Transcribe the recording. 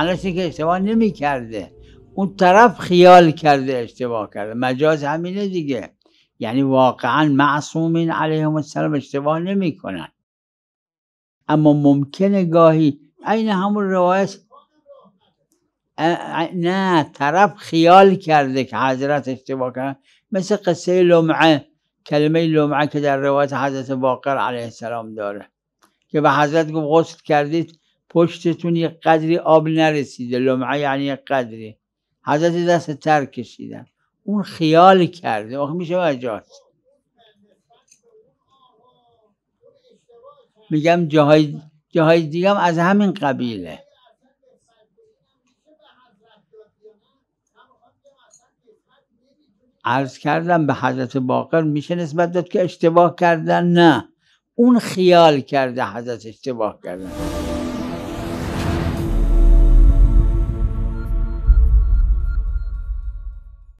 معنیش اینه که اشتباه نمی کرده، اون طرف خیال کرده اشتباه کرده. مجاز همینه دیگه، یعنی واقعا معصومین علیهم السلام اشتباه نمی کنن، اما ممکنه گاهی این همون روایت نه طرف خیال کرده که حضرت اشتباه کردن، مثل قصه لمعه، کلمه لمعه که در روایت حضرت باقر علیه السلام داره که به حضرت گفت غسل کردید پشتتون یک قدری آب نرسیده، لمعه یعنی یک قدری، حضرت دست تر کشیدن، اون خیال کرده، اون میشه مجاز. میگم جاهای دیگه هم از همین قبیله. عرض کردم به حضرت باقر میشه نسبت داد که اشتباه کردن؟ نه، اون خیال کرده حضرت اشتباه کردن.